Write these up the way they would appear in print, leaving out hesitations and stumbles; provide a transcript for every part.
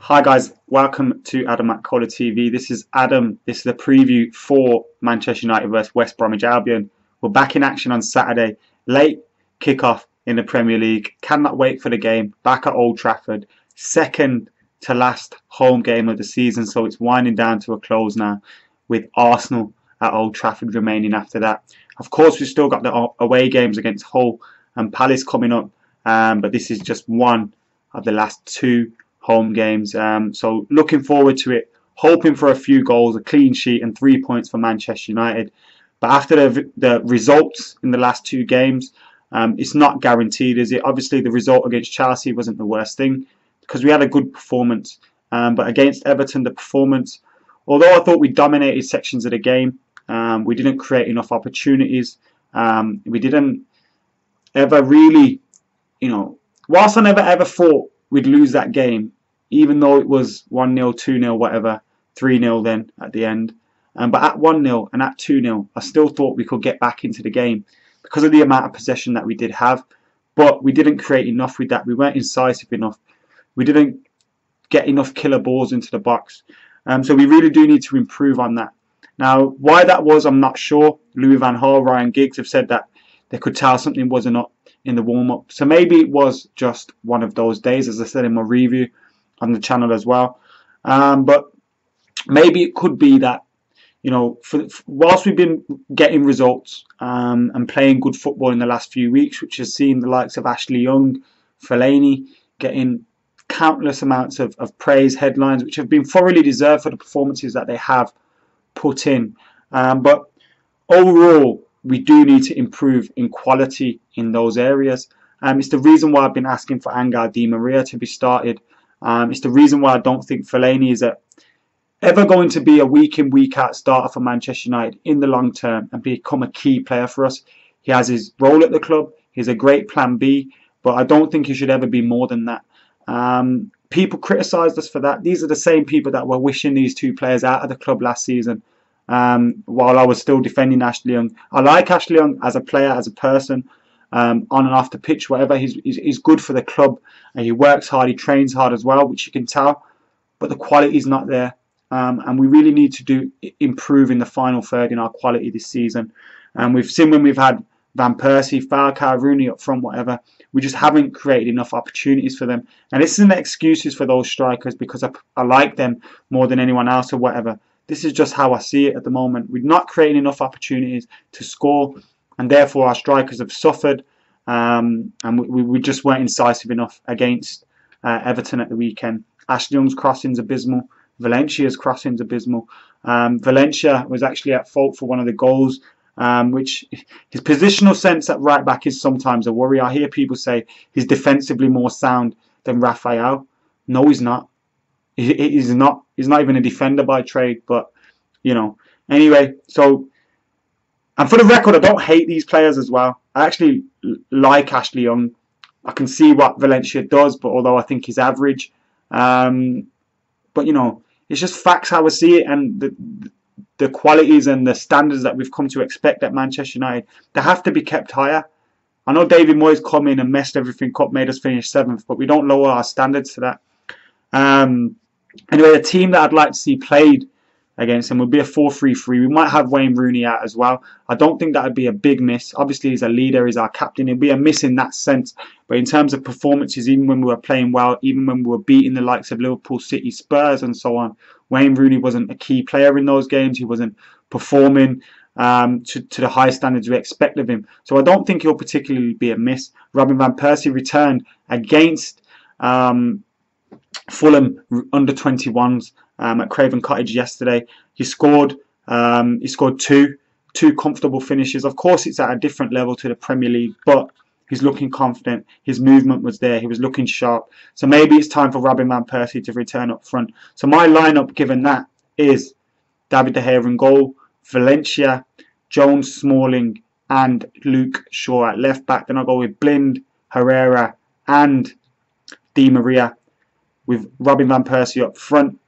Hi guys, welcome to Adam McKola TV. This is Adam. This is a preview for Manchester United vs West Bromwich Albion. We're back in action on Saturday. Late kickoff in the Premier League. Cannot wait for the game. Back at Old Trafford. Second to last home game of the season, so it's winding down to a close now with Arsenal at Old Trafford remaining after that. Of course, we've still got the away games against Hull and Palace coming up, but this is just one of the last two home games. So looking forward to it, hoping for a few goals, a clean sheet and 3 points for Manchester United. But after the results in the last two games, it's not guaranteed, is it? Obviously the result against Chelsea wasn't the worst thing because we had a good performance. But against Everton, the performance, although I thought we dominated sections of the game, we didn't create enough opportunities. We didn't ever really, whilst I never ever thought we'd lose that game, even though it was 1-0, 2-0, whatever, 3-0 then at the end. But at 1-0 and at 2-0, I still thought we could get back into the game because of the amount of possession that we did have. But we didn't create enough with that. We weren't incisive enough. We didn't get enough killer balls into the box. So we really do need to improve on that. Now, why that was, I'm not sure. Louis van Gaal, Ryan Giggs have said that they could tell something wasn't up in the warm-up. So maybe it was just one of those days, as I said in my review on the channel as well. But maybe it could be that, whilst we've been getting results and playing good football in the last few weeks, which has seen the likes of Ashley Young, Fellaini getting countless amounts of praise headlines, which have been thoroughly deserved for the performances that they have put in. But overall, we do need to improve in quality in those areas. It's the reason why I've been asking for Angel Di Maria to be started. It's the reason why I don't think Fellaini is ever going to be a week in, week out starter for Manchester United in the long term and become a key player for us. He has his role at the club. He's a great plan B, but I don't think he should ever be more than that. People criticised us for that. These are the same people that were wishing these two players out of the club last season. While I was still defending Ashley Young. I like Ashley Young as a player, as a person, on and off the pitch, whatever. He's good for the club and he works hard, he trains hard as well, which you can tell, but the quality is not there. And we really need to improve in the final third in our quality this season. And we've seen when we've had Van Persie, Falcao, Rooney up front, whatever, we just haven't created enough opportunities for them. And this isn't excuses for those strikers because I like them more than anyone else or whatever. This is just how I see it at the moment. We're not creating enough opportunities to score, and therefore our strikers have suffered, and we just weren't incisive enough against Everton at the weekend. Ashley Young's crossing's abysmal. Valencia's crossing's abysmal. Valencia was actually at fault for one of the goals, which his positional sense at right back is sometimes a worry. I hear people say he's defensively more sound than Raphael. No, he's not. He's not even a defender by trade, but anyway. So, and for the record, I don't hate these players as well. I actually like Ashley Young. I can see what Valencia does, but although I think he's average, but it's just facts how I see it, and the qualities and the standards that we've come to expect at Manchester United, they have to be kept higher. I know David Moyes come in and messed everything up, made us finish 7th, but we don't lower our standards to that. Anyway, a team that I'd like to see played against him would be a 4-3-3. We might have Wayne Rooney out as well. I don't think that would be a big miss. Obviously, he's a leader, he's our captain. It'd be a miss in that sense. But in terms of performances, even when we were playing well, even when we were beating the likes of Liverpool, City, Spurs and so on, Wayne Rooney wasn't a key player in those games. He wasn't performing to the high standards we expect of him. So I don't think he'll particularly be a miss. Robin Van Persie returned against Fulham under 21s at Craven Cottage yesterday. He scored two comfortable finishes. Of course, it's at a different level to the Premier League, but he's looking confident. His movement was there. He was looking sharp. So maybe it's time for Robin Van Persie to return up front. So my lineup, given that, is David De Gea in goal, Valencia, Jones, Smalling, and Luke Shaw at left back. Then I'll go with Blind, Herrera, and Di Maria, with Robin Van Persie up front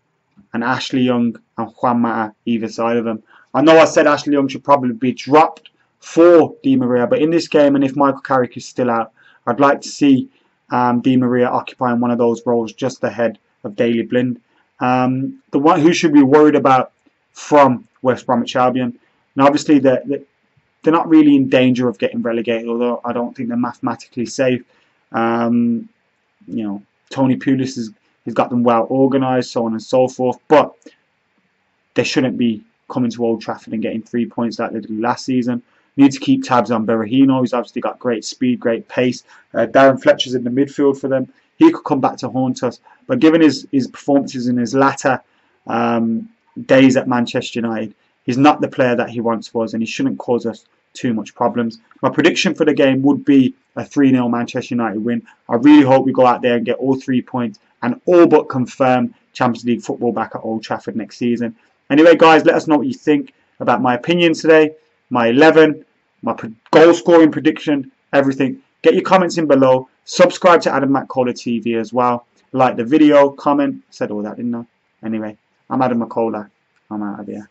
and Ashley Young and Juan Mata either side of him. I know I said Ashley Young should probably be dropped for Di Maria, but in this game, and if Michael Carrick is still out, I'd like to see Di Maria occupying one of those roles just ahead of Daley Blind. The one who should be worried about from West Bromwich Albion, and obviously they're not really in danger of getting relegated, although I don't think they're mathematically safe. You know, Tony Pulis has got them well organised, so on and so forth, but they shouldn't be coming to Old Trafford and getting 3 points like they did last season. Need to keep tabs on Berahino, who's obviously got great speed, great pace. Darren Fletcher's in the midfield for them. He could come back to haunt us, but given his performances in his latter days at Manchester United, he's not the player that he once was, and he shouldn't cause us too much problems. My prediction for the game would be a 3-0 Manchester United win. I really hope we go out there and get all 3 points and all but confirm Champions League football back at Old Trafford next season. Anyway, guys, let us know what you think about my opinions today, my 11, my goal scoring prediction, everything. Get your comments in below. Subscribe to Adam McKola TV as well. Like the video, comment. Said all that, didn't I? Anyway, I'm Adam McKola. I'm out of here.